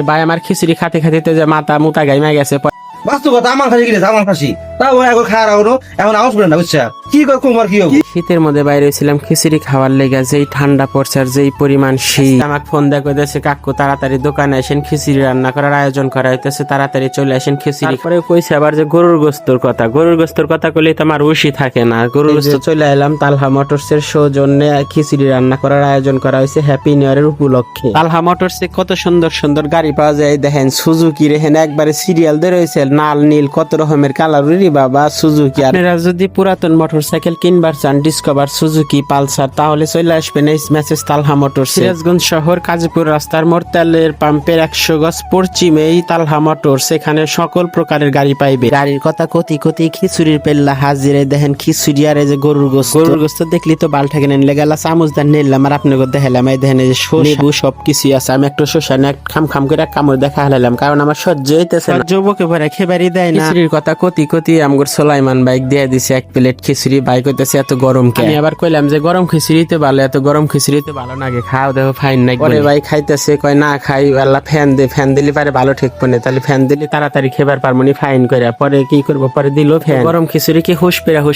ভাই আমার খিচুড়ি খাতে খাতে যে মাথা মুতা গাইমা গেছে। বাস্তবতা আমার খাসি কিনেছে আমার খাসি তাও এখন খাওয়ার এখন আওয়াজ করে না বুঝছা কি কুমার কি হবে। শীতের মধ্যে বাইরে ছিলাম খিচুড়ি খাওয়ার লেগে, যেই ঠান্ডা পড়ছে আর যেই পরিমাণ শীত। আমাকে ফোন দেয়া কইতেছে কাকু তাড়াতাড়ি দোকানে আসেন, খিচুড়ি রান্না করার আয়োজন করা হইতেছে, তাড়াতাড়ি চলে আসেন খিচুড়ি। পরে কইছে আবার যে গরুর গোস্তর কথা, গরুর গোস্তর কথা কইলে তো আমার উশি থাকে না। গরুর গোস্ত চলে এলাম তালহা মোটরসের সৌজন্যে খিচুড়ি রান্না করার আয়োজন করা হয়েছে হ্যাপি নিউ ইয়ারের উপলক্ষে। তালহা মোটরসে কত সুন্দর সুন্দর গাড়ি পাওয়া যায়, দেখেন সুজুকি রেহেন একবারে সিরিয়াল দিয়ে রয়েছে, লাল নীল কত রকমের কালার। বাবা সুজুকি, আপনারা যদি পুরাতন মোটরসাইকেল কিনবার চান ডিসকভার, সুজুকি, পালসার, তাহলে চলে আসবেন এই মেসেজ তালহা মোটরস, সিরাজগঞ্জ শহর কাজীপুর রাস্তার মোরতালের পাম্পের 100 গজ পশ্চিমেই তালহা মোটরস। এখানে সকল প্রকারের গাড়ি পাইবে। গাড়ির কথা কতি কতি খিচুড়ির পেল্লা হাজিরে, দেখেন খিচুড়ি আর এই যে গরুর গোস্ত। গরুর গোস্ত দেখলি তো বাল ঠেকে নেন লেগালা চামচ দান নিলাম আর আপনাকে দেখালাম। এই দেখেন এই যে লেবু সবকিছু আছে। আমি একটু শসা না খাম খাম করে কামড় দেখা হালালাম, কারণ আমার সহ্য হইতেছে না। যুবকে ভরে খেবারই দেয় না। খিচুড়ির কথা কতি কতি আমগর সোলাইমান বাইক দিয়ে দিছে 1 প্লেট খিচুড়ি। বাইক হইতেছে এত গরম কে। আমি আবার কইলাম যে গরম খিচুড়িতে ভালো, এত গরম খিচুড়িতে ভালো নাকি, খাও দেখো ফাইন নাই। পরে ভাই খাইতেছে, কয় না খাই আল্লাহ ফ্যান দে, ফ্যান দিলে পারে ভালো ঠিক পনে, তাহলে ফ্যান দিলে তাড়াতাড়ি খেবার পারমনি ফাইন করে। পরে কি করবো, পরে দিল ফ্যান। গরম খিচুড়ি কি হুশ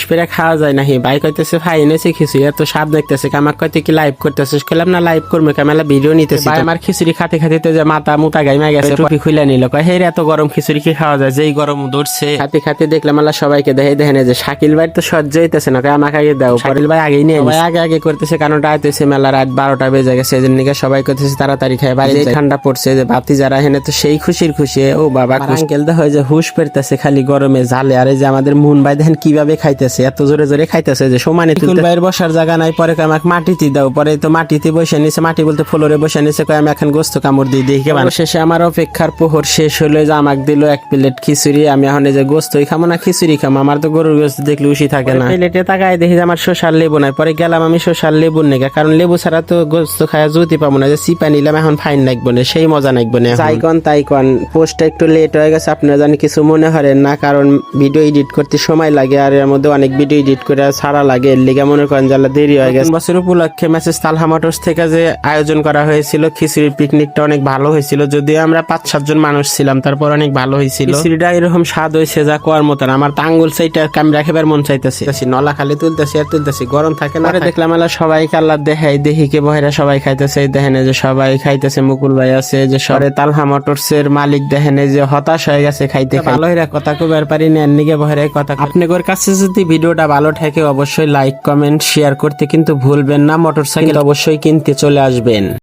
পেরা খাওয়া যায় নাহি। বাইক হইতেছে ফাইন এসে খিচুড়ি এত স্বাদ দেখতেছে। আমাকে কইতে কি লাইভ করতেছিস, কইলাম না লাইভ করবে, ক্যামেরা ভিডিও নিতেছি। ভাই আমার খিচুড়ি খাতে খাতে যে মাথা মুতা গাইমা গেছে, টুপি খুলে নিল, কয় হে এত গরম খিচুড়ি কি খাওয়া যায়, যেই গরম ধরছে। খাতে খাতে দেখলাম আল্লাহ সবাইকে দেখে দেখেন যে শাকিল ভাই তো সহ্য হইতেছে না, আমাকে আগে দাও। শাকিল ভাই আগেই নিয়ে আগে করতেছে, কারণ রাত হয়েছে মেলা, রাত 12টা বেজে গেছে। এই জন্য সবাই করতেছে তাড়াতাড়ি খায়। বাইরে ঠান্ডা পড়ছে যে বাতি যারা হেনে তো সেই খুশির খুশি। ও বাবা আঙ্কেল দা হয় যে হুশ পেরতেছে খালি গরমে ঝালে। আর এই যে আমাদের মুন ভাই দেখেন কিভাবে খাইতেছে, এত জোরে জোরে খাইতেছে যে সমানে। তুল ভাইয়ের বসার জায়গা নাই, পরে আমাকে মাটিতে দাও। পরে তো মাটিতে বসে নিছে, মাটি বলতে ফ্লোরে বসে নিছে, কয় আমি এখন গোস্ত কামড় দিয়ে দেখে বানো। শেষে আমার অপেক্ষার প্রহর শেষ হলো, যে আমাকে দিল 1 প্লেট খিচুড়ি। আমি এখন এই যে গোস্তই খামো না খিচুড়ি খামো, আমার তো গরুর গোস্ত দেখলে উশি থাকে না। প্লেটে তাকায় দেখি যে আমার শসার লেবু নাই। পরে গেলাম আমি শসার লেবুর নেগা, কারণ লেবু ছাড়া তো গোস্ত খায়া জুতি পাবো না। যে চিপা নিলাম এখন ফাইন লাগবো না, সেই মজা লাগবো না। যাইকন তাইকন পোস্টটা একটু লেট হয়ে গেছে, আপনারা জানি কিছু মনে করেন না, কারণ ভিডিও এডিট করতে সময় লাগে আর এর মধ্যে অনেক ভিডিও এডিট করে ছাড়া লাগে, এর লিগা মনে করেন জ্বালা দেরি হয়ে গেছে। বছর উপলক্ষে মেসেজ তালহা মোটরস থেকে যে আয়োজন করা হয়েছিল খিচুড়ির পিকনিকটা অনেক ভালো হয়েছিল। যদিও আমরা 5-7 জন মানুষ ছিলাম, তারপর অনেক ভালো হয়েছিল। খিচুড়িটা এরকম স্বাদ হয়েছে যা কোয়ার মতন। আমার তো আঙ্গুল সেইটা ক্যামেরা খেবার মন চাইতেছে, নলা খালি তুলতেছি আর তুলতেছি, গরম থাকে না। দেখলাম আল্লাহ সবাইকে আল্লাহ দেখাই দেখি কে বহেরা সবাই খাইতেছে। দেখেন যে সবাই খাইতেছে, মুকুল ভাই আছে যে সরে তালহা মোটরস এর মালিক, দেখেন যে হতাশ হয়ে গেছে খাইতে। ভালো হইরা কথা কবার পারি না, নিকে বহেরা কথা। আপনাদের কাছে যদি ভিডিওটা ভালো থাকে অবশ্যই লাইক কমেন্ট শেয়ার করতে কিন্তু ভুলবেন না। মোটরসাইকেল অবশ্যই কিনতে চলে আসবেন।